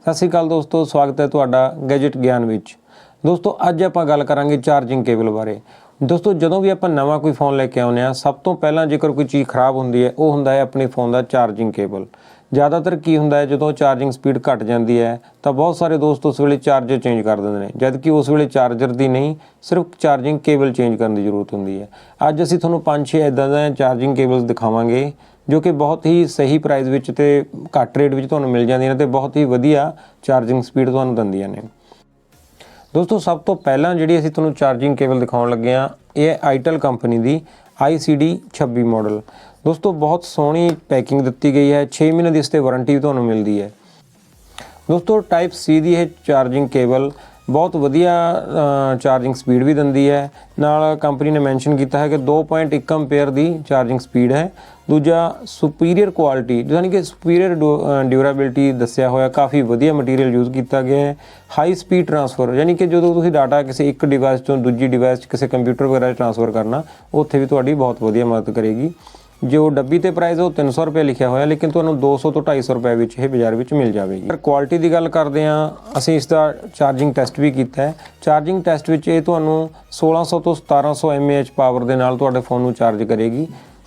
सत श्री अकाल दोस्तों, स्वागत है तुहाडा गैजेट ज्ञान विच। दोस्तों अज आपां गल करांगे चार्जिंग केबल बारे। दोस्तों जदों भी आपां नवां कोई फोन लैके आउंदे आ, सब तो पहलां जेकर कोई चीज़ खराब हुंदी है वो हुंदा है अपने फोन का चार्जिंग केबल। ज़्यादातर की हुंदा है जदों चार्जिंग स्पीड घट जाती है तो बहुत सारे दोस्त उस वेले चार्जर चेंज कर देंदे ने, जबकि उस वेले चार्जर की नहीं सिर्फ चार्जिंग केबल चेंज करने की जरूरत होंदी है। अज असीं तुहानूं 5-6 इदां दे चार्जिंग केबल्स दिखावांगे जो कि बहुत ही सही प्राइस विच ते घट रेट विच तुहानूं मिल जांदियां ने ते बहुत ही वधिया चार्जिंग स्पीड तुहानूं दिंदियां ने। दोस्तों सब तो पहला जिहड़ी असीं तुहानूं चार्जिंग केबल दिखाउण लगे आ, ये आईटेल कंपनी दी ICD 26 मॉडल। दोस्तों बहुत सोहनी पैकिंग दित्ती गई है, 6 महीने की इसते वारंटी तुहानूं मिलदी है। दोस्तों टाइप C दी ये चार्जिंग केबल बहुत वधिया चार्जिंग स्पीड भी दिंदी है। नाल कंपनी ने मैंशन किया है कि 2.1 एम्पेयर की चार्जिंग स्पीड है। दूजा सुपीरियर क्वालिटी यानी कि सुपीरियर ड्यूरेबिलिटी दस्सिया होया, काफ़ी वधिया मटीरियल यूज़ किया गया है। हाई स्पीड ट्रांसफर यानी कि जो तुसीं डाटा किसी एक डिवाइस तो दूजी डिवाइस किसी कंप्यूटर वगैरह ट्रांसफर करना, उत्थे भी तुहाडी बहुत वधिया मदद करेगी। जो डब्बी ते प्राइस वो 300 रुपये लिखा होया, लेकिन तुहानूं 200 तो 250 रुपये विच ये बाज़ार विच मिल जाएगी। पर क्वालिटी की गल करते हैं, असीं इसका चार्जिंग टेस्ट भी किया है। चार्जिंग टेस्ट विच ये तुहानूं 1600 तो 1700 mAh पावर दे नाल तुहाडे फोन नूं चार्ज करेगी।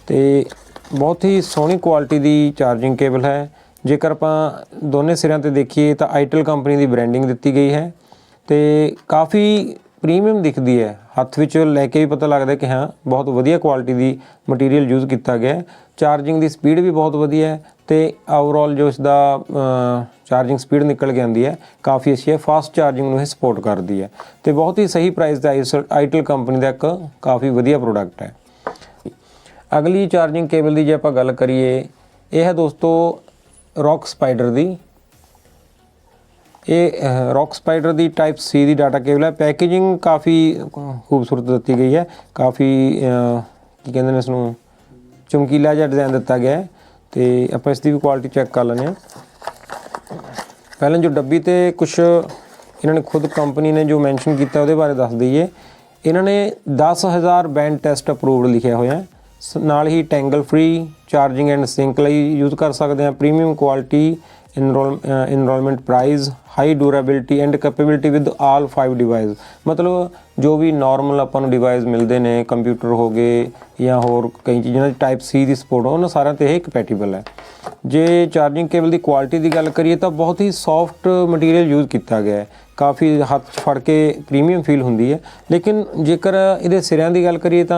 तो बहुत ही सोहनी क्वालिटी की चार्जिंग केबल है। जेकर आपां दोनों सिरों ते देखिए तो आईटेल कंपनी की ब्रांडिंग दी गई है तो काफ़ी प्रीमियम दिखती है। हत्थ विच लैके भी पता लगता है कि हाँ बहुत वधिया क्वालिटी की मटीरियल यूज़ किया गया है। चार्जिंग की स्पीड भी बहुत वधिया है तो ओवरऑल जो इसका चार्जिंग स्पीड निकल के आती है काफ़ी अच्छी है। फास्ट चार्जिंग में सपोर्ट करती है तो बहुत ही सही प्राइस का आईटेल कंपनी का एक काफ़ी वधिया प्रोडक्ट है। अगली चार्जिंग केबल की जो आप गल करिए, यह है दोस्तों रॉक स्पाइडर की। ये रॉक स्पाइडर की टाइप C की डाटा केबल है। पैकेजिंग काफ़ी खूबसूरत दी गई है, काफ़ी की कहते हैं इसनूं चमकीला जिहा डिज़ाइन दिता गया है। तो आप इसकी भी क्वालिटी चैक कर लें। पहले जो डब्बी ते कुछ इन्होंने खुद कंपनी ने जो मैंशन किया वो बारे दस दईए। इन्होंने 10,000 बैंड टेस्ट अप्रूवड लिखा होया है। नाल ही tangle free charging and sync लई यूज़ कर सकते हैं। Premium quality enrolment price, high durability and capability with all 5 device. मतलब जो भी नॉर्मल अपन डिवाइस मिलते हैं, कंप्यूटर हो गए या होर कई चीज़ों टाइप C की सपोर्ट हो, उन्होंने सारे ये कंपैटिबल है। जे चार्जिंग केबल की क्वालिटी की गल करिए तो बहुत ही सॉफ्ट मटीरियल यूज़ किया गया है, काफ़ी हत्थ फड़ के प्रीमियम फील होंदी है। लेकिन जेकर ये सिरों की गल करिए तो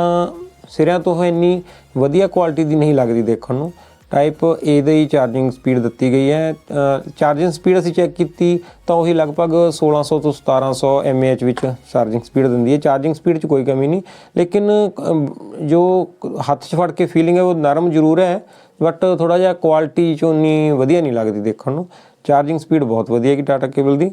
सिरों तो इन्नी वधिया क्वालिटी की नहीं लगती देखने को। टाइप A दी चार्जिंग स्पीड दी गई है। चार्जिंग स्पीड असीं चैक की तो वही लगभग 1600 तो 1700 mAh विच चार्जिंग स्पीड दिंदी है। चार्जिंग स्पीड च कोई कमी नहीं, लेकिन जो हत्थ च फड़ के फीलिंग है वो नरम जरूर है, बट थोड़ा जिहा क्वालिटी च उन्नी वधिया नहीं लगती देखने को। चार्जिंग स्पीड बहुत वधिया है डाटा केबल की,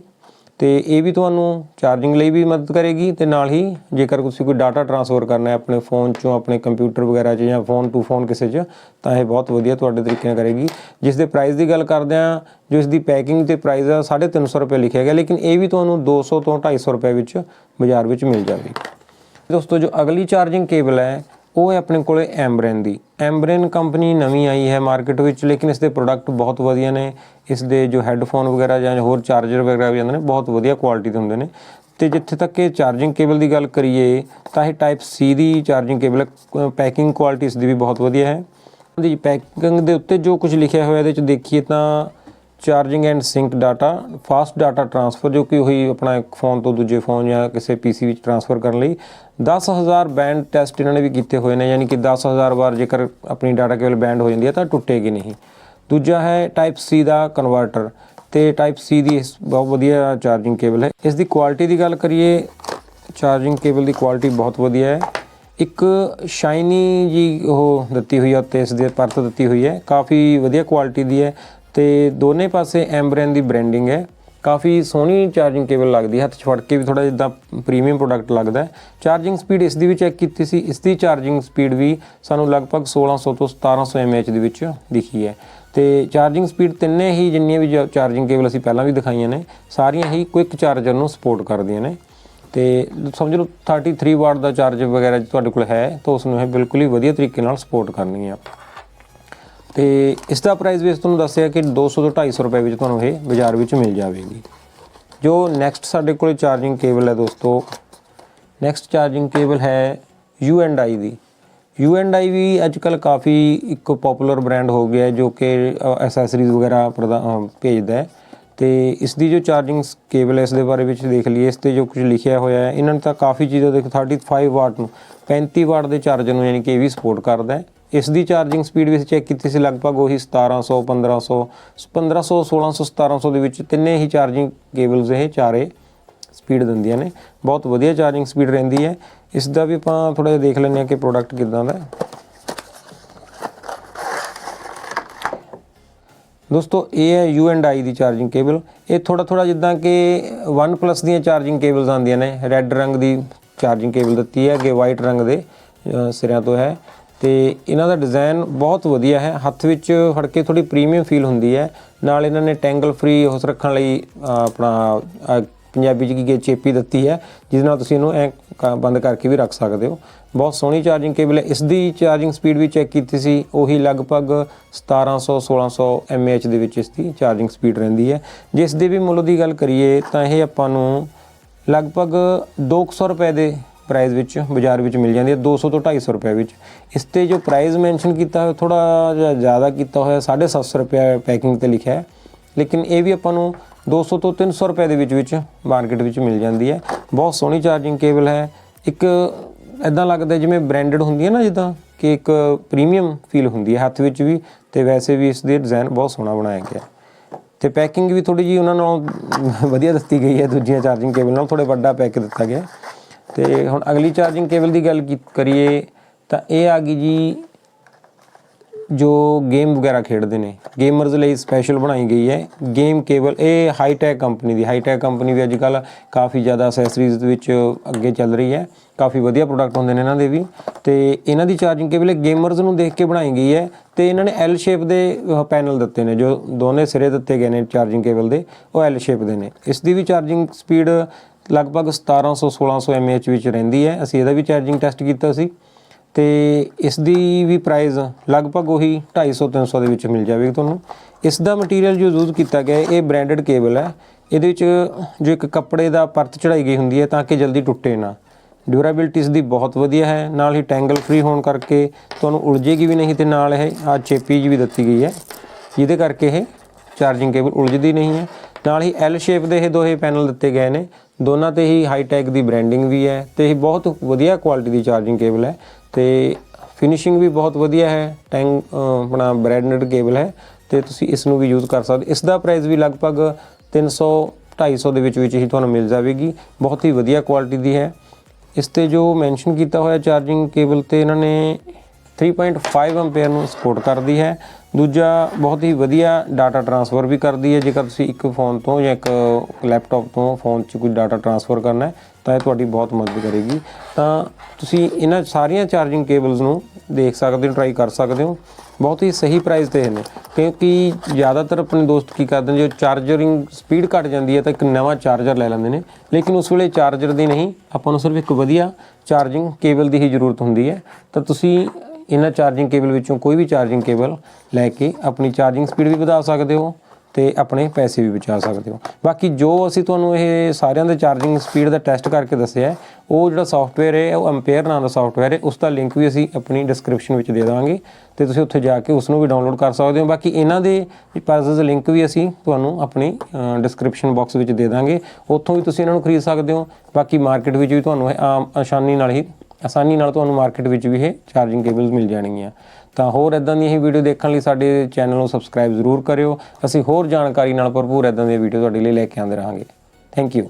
तो ये भी तुहानूं चार्जिंग लिए भी मदद करेगी। तो नाल ही जेकर तुसीं कोई डाटा ट्रांसफर करना है अपने फोन चों अपने कंप्यूटर वगैरह च या फोन टू फोन किसी च, तो यह बहुत वधिया तुहाडे तरीके नाल करेगी। जिस दे प्राइस की गल करदे आ, जो इसकी पैकिंग ते प्राइस है 350 रुपये लिखा गया, लेकिन ये भी तुहानूं 200 तो 250 रुपये विच बाज़ार विच मिल जाएगी। दोस्तों जो अगली चार्जिंग केबल है वो है अपने को एम्ब्रेन की। एम्ब्रेन कंपनी नवी आई है मार्केट में, लेकिन इसके प्रोडक्ट बहुत वधिया ने। इसके जो हैडफोन वगैरह या होर चार्जर वगैरह भी आते हैं बहुत वधिया क्वालिटी के होंगे ने। तो जिथे तक कि चार्जिंग केबल की गल करिए तो यह टाइप C की चार्जिंग केबल है। पैकिंग क्वालिटी इसकी भी बहुत वधिया है। पैकिंग के उत्ते जो कुछ लिखा हुआ है देखिए तो charging and sync data, fast data transfer, जो कि वही अपना एक फोन तो दूजे फोन या किसी PC में ट्रांसफर करने लिए 10,000 बैंड टेस्ट इन्होंने भी किए हुए हैं, यानी कि 10,000 बार जेकर अपनी डाटा केबल बैंड हो जाती है तो टुटेगी नहीं। दूजा है टाइप C का कन्वर्टर, तो टाइप C की बहुत वधिया चार्जिंग केबल है। इसकी क्वालिटी की गल करिए, चार्जिंग केबल की क्वालिटी बहुत वधिया है। एक शाइनी जी वो दी हुई है उत्ते इसकी परत दी हुई है, काफ़ी वधिया क्वालिटी की है। तो दोनों पासे एम्ब्रेन की ब्रांडिंग है, काफ़ी सोहनी चार्जिंग केबल लगती है, हत्थ फड़ के भी थोड़ा जिदा प्रीमियम प्रोडक्ट लगता है। चार्जिंग स्पीड इसकी भी चैक की सी, इसकी चार्जिंग स्पीड भी सानू लगभग 1600 तो 1700 mAh के विच दिखी है। तो चार्जिंग स्पीड तिन्ने ही जिन्नियां भी चार्जिंग केबल असीं पहलां भी दिखाइयां ने सारियां ही क्विक चार्जर नूं सपोर्ट करदियां ने। तो समझ लो 33 वाट का चार्जर वगैरह तुहाडे कोल है तो उसनूं बिल्कुल ही वधिया तरीके नाल सपोर्ट करनी है। ਤੇ ਇਸ ਦਾ ਪ੍ਰਾਈਸ ਵੀ ਤੁਹਾਨੂੰ ਦੱਸਿਆ ਕਿ 200 ਤੋਂ 250 ਰੁਪਏ ਵਿੱਚ ਤੁਹਾਨੂੰ ਇਹ ਬਾਜ਼ਾਰ ਵਿੱਚ ਮਿਲ ਜਾਵੇਗੀ। ਜੋ ਨੈਕਸਟ ਸਾਡੇ ਕੋਲ ਚਾਰਜਿੰਗ ਕੇਬਲ ਹੈ ਦੋਸਤੋ, ਨੈਕਸਟ ਚਾਰਜਿੰਗ ਕੇਬਲ ਹੈ U&I ਦੀ। U&I ਵੀ ਅੱਜ ਕੱਲ੍ਹ ਕਾफ़ੀ ਇੱਕ ਪੋਪੂਲਰ ਬ੍ਰਾਂਡ ਹੋ ਗਿਆ ਜੋ ਕਿ ਐਸੈਸਰੀਜ਼ ਵਗੈਰਾ ਭੇਜਦਾ ਹੈ। ਤੇ ਇਸ ਦੀ ਜੋ ਚਾਰਜਿੰਗ ਕੇਬਲ ਹੈ ਇਸ ਦੇ ਬਾਰੇ ਵਿੱਚ ਦੇਖ ਲਈਏ। ਇਸ 'ਤੇ ਜੋ ਕੁਝ ਲਿਖਿਆ ਹੋਇਆ ਹੈ, ਇਹਨਾਂ ਨੇ ਤਾਂ ਕਾफ़ੀ ਚੀਜ਼ਾਂ ਦੇਖੋ 35 ਵਾਟ ਨੂੰ 35 ਵਾਟ ਦੇ ਚਾਰਜਰ ਨੂੰ ਯਾਨੀ ਕਿ ਇਹ ਵੀ ਸਪੋਰਟ ਕਰਦਾ ਹੈ। ਇਸ ਦੀ ਚਾਰਜਿੰਗ ਸਪੀਡ ਵੀ ਚੈੱਕ ਕੀਤੀ ਸੀ, ਲਗਭਗ ਉਹੀ 1700 1500 1600 1700 ਦੇ ਵਿੱਚ ਤਿੰਨੇ ਹੀ ਚਾਰਜਿੰਗ ਕੇਬਲਸ ਇਹ ਚਾਰੇ ਸਪੀਡ ਦਿੰਦੀਆਂ ਨੇ। ਬਹੁਤ ਵਧੀਆ ਚਾਰਜਿੰਗ ਸਪੀਡ ਰਹਿੰਦੀ ਹੈ। ਇਸ ਦਾ ਵੀ ਆਪਾਂ ਥੋੜ੍ਹਾ ਜਿਹਾ ਦੇਖ ਲੈਂਦੇ ਹਾਂ ਕਿ ਪ੍ਰੋਡਕਟ ਕਿੱਦਾਂ ਦਾ ਦੋਸਤੋ। ਇਹ ਹੈ U&I ਦੀ ਚਾਰਜਿੰਗ ਕੇਬਲ। ਇਹ ਥੋੜ੍ਹਾ ਜਿੱਦਾਂ ਕਿ OnePlus ਦੀਆਂ ਚਾਰਜਿੰਗ ਕੇਬਲਸ ਆਉਂਦੀਆਂ ਨੇ, ਰੈੱਡ ਰੰਗ ਦੀ ਚਾਰਜਿੰਗ ਕੇਬਲ ਦਿੱਤੀ ਹੈ, ਅੱਗੇ ਵਾਈਟ ਰੰਗ ਦੇ ਸਿਰਿਆਂ ਤੋਂ ਹੈ। ਤੇ ਇਹਨਾਂ ਦਾ ਡਿਜ਼ਾਈਨ ਬਹੁਤ ਵਧੀਆ ਹੈ, ਹੱਥ ਵਿੱਚ ਫੜ ਕੇ ਥੋੜ੍ਹੀ ਪ੍ਰੀਮੀਅਮ ਫੀਲ ਹੁੰਦੀ ਹੈ। ਨਾਲ ਇਹਨਾਂ ਨੇ ਟੈਂਗਲ ਫਰੀ ਉਸ ਰੱਖਣ ਲਈ ਆਪਣਾ ਪੰਜਾਬੀ 'ਚ ਕੀ ਚੇਪੀ ਦਿੱਤੀ ਹੈ, ਜਿਸ ਨਾਲ ਤੁਸੀਂ ਇਹਨੂੰ ਐ ਬੰਦ ਕਰਕੇ ਵੀ ਰੱਖ ਸਕਦੇ ਹੋ। ਬਹੁਤ ਸੋਹਣੀ ਚਾਰਜਿੰਗ ਕੇਬਲ ਹੈ। ਇਸ ਦੀ ਚਾਰਜਿੰਗ ਸਪੀਡ ਵੀ ਚੈੱਕ ਕੀਤੀ ਸੀ, ਉਹੀ ਲਗਭਗ 1700 1600 mAh ਦੇ ਵਿੱਚ ਇਸ ਦੀ ਚਾਰਜਿੰਗ ਸਪੀਡ ਰਹਿੰਦੀ ਹੈ। ਜੇ ਇਸ ਦੇ ਵੀ ਮੁੱਲ ਦੀ ਗੱਲ ਕਰੀਏ ਤਾਂ ਇਹ ਆਪਾਂ ਨੂੰ ਲਗਭਗ 200 ਰੁਪਏ ਦੇ ਪ੍ਰਾਈਸ ਵਿੱਚ ਬਾਜ਼ਾਰ ਵਿੱਚ ਮਿਲ ਜਾਂਦੀ ਹੈ, 200 ਤੋਂ 250 ਰੁਪਏ ਵਿੱਚ। ਇਸ 'ਤੇ ਜੋ ਪ੍ਰਾਈਸ ਮੈਂਸ਼ਨ ਕੀਤਾ ਹੋਇਆ ਥੋੜ੍ਹਾ ਜਿਹਾ ਜ਼ਿਆਦਾ ਕੀਤਾ ਹੋਇਆ, 750 ਰੁਪਏ ਪੈਕਿੰਗ 'ਤੇ ਲਿਖਿਆ ਹੈ, ਲੇਕਿਨ ਇਹ ਵੀ ਆਪਾਂ ਨੂੰ 200 ਤੋਂ 300 ਰੁਪਏ ਦੇ ਵਿੱਚ ਮਾਰਕੀਟ ਵਿੱਚ ਮਿਲ ਜਾਂਦੀ ਹੈ। ਬਹੁਤ ਸੋਹਣੀ ਚਾਰਜਿੰਗ ਕੇਬਲ ਹੈ। ਇੱਕ ਇੱਦਾਂ ਲੱਗਦਾ ਜਿਵੇਂ ਬ੍ਰਾਂਡਡ ਹੁੰਦੀ ਹੈ ਨਾ, ਜਿੱਦਾਂ ਕਿ ਇੱਕ ਪ੍ਰੀਮੀਅਮ ਫੀਲ ਹੁੰਦੀ ਹੈ ਹੱਥ ਵਿੱਚ ਵੀ, ਅਤੇ ਵੈਸੇ ਵੀ ਇਸ ਦੇ ਡਿਜ਼ਾਈਨ ਬਹੁਤ ਸੋਹਣਾ ਬਣਾਇਆ ਗਿਆ। ਅਤੇ ਪੈਕਿੰਗ ਵੀ ਥੋੜ੍ਹੀ ਜਿਹੀ ਉਹਨਾਂ ਨਾਲੋਂ ਵਧੀਆ ਦਿੱਤੀ ਗਈ ਹੈ, ਦੂਜੀਆਂ ਚਾਰਜਿੰਗ ਕੇਬਲ ਨਾਲ ਥੋੜ੍ਹਾ ਵੱਡਾ ਪੈਕ ਦਿੱਤਾ ਗਿਆ। ਅਤੇ ਹੁਣ ਅਗਲੀ ਚਾਰਜਿੰਗ ਕੇਬਲ ਦੀ ਗੱਲ ਕਰੀਏ ਤਾਂ ਇਹ ਆ ਗਈ ਜੀ, ਜੋ ਗੇਮ ਵਗੈਰਾ ਖੇਡਦੇ ਨੇ, ਗੇਮਰਜ਼ ਲਈ ਸਪੈਸ਼ਲ ਬਣਾਈ ਗਈ ਹੈ ਗੇਮ ਕੇਬਲ। ਇਹ ਹਾਈਟੈਕ ਕੰਪਨੀ ਦੀ, ਹਾਈਟੈਕ ਕੰਪਨੀ ਵੀ ਅੱਜ ਕੱਲ੍ਹ ਕਾफ़ੀ ਜ਼ਿਆਦਾ ਅਸੈਸਰੀਜ਼ ਵਿੱਚ ਅੱਗੇ ਚੱਲ ਰਹੀ ਹੈ, ਕਾफ़ੀ ਵਧੀਆ ਪ੍ਰੋਡਕਟ ਹੁੰਦੇ ਨੇ ਇਹਨਾਂ ਦੇ ਵੀ। ਅਤੇ ਇਹਨਾਂ ਦੀ ਚਾਰਜਿੰਗ ਕੇਬਲ ਗੇਮਰਜ਼ ਨੂੰ ਦੇਖ ਕੇ ਬਣਾਈ ਗਈ ਹੈ, ਅਤੇ ਇਹਨਾਂ ਨੇ L ਸ਼ੇਪ ਦੇ ਪੈਨਲ ਦਿੱਤੇ ਨੇ, ਜੋ ਦੋਨੇ ਸਿਰੇ ਦਿੱਤੇ ਗਏ ਨੇ ਚਾਰਜਿੰਗ ਕੇਬਲ ਦੇ, ਉਹ L ਸ਼ੇਪ ਦੇ ਨੇ। ਇਸ ਦੀ ਵੀ ਚਾਰਜਿੰਗ ਸਪੀਡ ਲਗਭਗ 1700 1600 mAh ਵਿੱਚ ਰਹਿੰਦੀ ਹੈ। ਅਸੀਂ ਇਹਦਾ ਵੀ ਚਾਰਜਿੰਗ ਟੈਸਟ ਕੀਤਾ ਸੀ, ਅਤੇ ਇਸ ਦੀ ਵੀ ਪ੍ਰਾਈਸ ਲਗਭਗ ਉਹੀ 250 300 ਦੇ ਵਿੱਚ ਮਿਲ ਜਾਵੇਗੀ ਤੁਹਾਨੂੰ। ਇਸ ਦਾ ਮਟੀਰੀਅਲ ਜੋ ਯੂਜ਼ ਕੀਤਾ ਗਿਆ ਇਹ ਬ੍ਰਾਂਡਡ ਕੇਬਲ ਹੈ। ਇਹਦੇ ਵਿੱਚ ਜੋ ਇੱਕ ਕੱਪੜੇ ਦਾ ਪਰਤ ਚੜਾਈ ਗਈ ਹੁੰਦੀ ਹੈ ਤਾਂ ਕਿ ਜਲਦੀ ਟੁੱਟੇ ਨਾ। ਡਿਊਰਾਬਿਲਟੀ ਇਸ ਦੀ ਬਹੁਤ ਵਧੀਆ ਹੈ, ਨਾਲ ਹੀ ਟੈਂਗਲ ਫਰੀ ਹੋਣ ਕਰਕੇ ਤੁਹਾਨੂੰ ਉਲਝੇਗੀ ਵੀ ਨਹੀਂ, ਅਤੇ ਨਾਲ ਇਹ ਆਹ ਚੇਪੀ ਜੀ ਵੀ ਦਿੱਤੀ ਗਈ ਹੈ, ਜਿਹਦੇ ਕਰਕੇ ਇਹ ਚਾਰਜਿੰਗ ਕੇਬਲ ਉਲਝਦੀ ਨਹੀਂ ਹੈ। ਨਾਲ ਹੀ L ਸ਼ੇਪ ਦੇ ਇਹ ਦੋਹੇ ਪੈਨਲ ਦਿੱਤੇ ਗਏ ਨੇ, ਦੋਨਾਂ 'ਤੇ ਹੀ ਹਾਈਟੈਕ ਦੀ ਬ੍ਰਾਂਡਿੰਗ ਵੀ ਹੈ, ਅਤੇ ਇਹ ਬਹੁਤ ਵਧੀਆ ਕੁਆਲਿਟੀ ਦੀ ਚਾਰਜਿੰਗ ਕੇਬਲ ਹੈ, ਅਤੇ ਫਿਨਿਸ਼ਿੰਗ ਵੀ ਬਹੁਤ ਵਧੀਆ ਹੈ। ਆਪਣਾ ਬ੍ਰਾਂਡਡ ਕੇਬਲ ਹੈ, ਅਤੇ ਤੁਸੀਂ ਇਸ ਨੂੰ ਵੀ ਯੂਜ਼ ਕਰ ਸਕਦੇ। ਇਸ ਦਾ ਪ੍ਰਾਈਸ ਵੀ ਲਗਭਗ 300 250 ਦੇ ਵਿੱਚ ਹੀ ਤੁਹਾਨੂੰ ਮਿਲ ਜਾਵੇਗੀ, ਬਹੁਤ ਹੀ ਵਧੀਆ ਕੁਆਲਿਟੀ ਦੀ ਹੈ। ਇਸ 'ਤੇ ਜੋ ਮੈਂਸ਼ਨ ਕੀਤਾ ਹੋਇਆ ਚਾਰਜਿੰਗ ਕੇਬਲ 'ਤੇ ਇਹਨਾਂ ਨੇ 3.5 ਐਂਪੀਅਰ ਨੂੰ ਸਪੋਰਟ ਕਰਦੀ ਹੈ। ਦੂਜਾ ਬਹੁਤ ਹੀ ਵਧੀਆ ਡਾਟਾ ਟਰਾਂਸਫਰ ਵੀ ਕਰਦੀ ਹੈ। ਜੇਕਰ ਤੁਸੀਂ ਇੱਕ ਫ਼ੋਨ ਤੋਂ ਜਾਂ ਇੱਕ ਲੈਪਟਾਪ ਤੋਂ ਫ਼ੋਨ 'ਚ ਕੋਈ ਡਾਟਾ ਟਰਾਂਸਫਰ ਕਰਨਾ ਹੈ ਤਾਂ ਇਹ ਤੁਹਾਡੀ ਬਹੁਤ ਮਦਦ ਕਰੇਗੀ। ਤਾਂ ਤੁਸੀਂ ਇਹਨਾਂ ਸਾਰੀਆਂ ਚਾਰਜਿੰਗ ਕੇਬਲਸ ਨੂੰ ਦੇਖ ਸਕਦੇ ਹੋ, ਟਰਾਈ ਕਰ ਸਕਦੇ ਹੋ। ਬਹੁਤ ਹੀ ਸਹੀ ਪ੍ਰਾਈਸ 'ਤੇ ਨੇ, ਕਿਉਂਕਿ ਜ਼ਿਆਦਾਤਰ ਆਪਣੇ ਦੋਸਤ ਕੀ ਕਰਦੇ ਨੇ, ਜੋ ਚਾਰਜਰਿੰਗ ਸਪੀਡ ਘੱਟ ਜਾਂਦੀ ਹੈ ਤਾਂ ਇੱਕ ਨਵਾਂ ਚਾਰਜਰ ਲੈ ਲੈਂਦੇ ਨੇ, ਲੇਕਿਨ ਉਸ ਵੇਲੇ ਚਾਰਜਰ ਦੀ ਨਹੀਂ, ਆਪਾਂ ਨੂੰ ਸਿਰਫ ਇੱਕ ਵਧੀਆ ਚਾਰਜਿੰਗ ਕੇਬਲ ਦੀ ਹੀ ਜ਼ਰੂਰਤ ਹੁੰਦੀ ਹੈ। ਤਾਂ ਤੁਸੀਂ ਇਹਨਾਂ ਚਾਰਜਿੰਗ ਕੇਬਲ ਵਿੱਚੋਂ ਕੋਈ ਵੀ ਚਾਰਜਿੰਗ ਕੇਬਲ ਲੈ ਕੇ ਆਪਣੀ ਚਾਰਜਿੰਗ ਸਪੀਡ ਵੀ ਵਧਾ ਸਕਦੇ ਹੋ ਅਤੇ ਆਪਣੇ ਪੈਸੇ ਵੀ ਬਚਾ ਸਕਦੇ ਹੋ। ਬਾਕੀ ਜੋ ਅਸੀਂ ਤੁਹਾਨੂੰ ਇਹ ਸਾਰਿਆਂ ਦੇ ਚਾਰਜਿੰਗ ਸਪੀਡ ਦਾ ਟੈਸਟ ਕਰਕੇ ਦੱਸਿਆ, ਉਹ ਜਿਹੜਾ ਸੌਫਟਵੇਅਰ ਹੈ ਉਹ ਐਂਪੀਅਰ ਨਾਂ ਦਾ ਸੌਫਟਵੇਅਰ ਹੈ, ਉਸ ਦਾ ਲਿੰਕ ਵੀ ਅਸੀਂ ਆਪਣੀ ਡਿਸਕ੍ਰਿਪਸ਼ਨ ਵਿੱਚ ਦੇ ਦੇਵਾਂਗੇ, ਅਤੇ ਤੁਸੀਂ ਉੱਥੇ ਜਾ ਕੇ ਉਸ ਨੂੰ ਵੀ ਡਾਊਨਲੋਡ ਕਰ ਸਕਦੇ ਹੋ। ਬਾਕੀ ਇਹਨਾਂ ਦੇ ਪ੍ਰਾਈਸਿਸ ਲਿੰਕ ਵੀ ਅਸੀਂ ਤੁਹਾਨੂੰ ਆਪਣੀ ਡਿਸਕ੍ਰਿਪਸ਼ਨ ਬਾਕਸ ਵਿੱਚ ਦੇ ਦਾਂਗੇ, ਉੱਥੋਂ ਵੀ ਤੁਸੀਂ ਇਹਨਾਂ ਨੂੰ ਖਰੀਦ ਸਕਦੇ ਹੋ। ਬਾਕੀ ਮਾਰਕੀਟ ਵਿੱਚ ਵੀ ਤੁਹਾਨੂੰ ਆਸਾਨੀ ਨਾਲ ਤੁਹਾਨੂੰ ਮਾਰਕੀਟ ਵਿੱਚ ਵੀ ਇਹ ਚਾਰਜਿੰਗ ਕੇਬਲਸ ਮਿਲ ਜਾਣਗੀਆਂ। ਤਾਂ ਹੋਰ ਇੱਦਾਂ ਦੀਆਂ ਹੀ ਵੀਡੀਓ ਦੇਖਣ ਲਈ ਸਾਡੇ ਚੈਨਲ ਨੂੰ ਸਬਸਕ੍ਰਾਈਬ ਜ਼ਰੂਰ ਕਰਿਓ। ਅਸੀਂ ਹੋਰ ਜਾਣਕਾਰੀ ਨਾਲ ਭਰਪੂਰ ਇੱਦਾਂ ਦੀਆਂ ਵੀਡੀਓ ਤੁਹਾਡੇ ਲਈ ਲੈ ਕੇ ਆਉਂਦੇ ਰਹਾਂਗੇ। Thank you.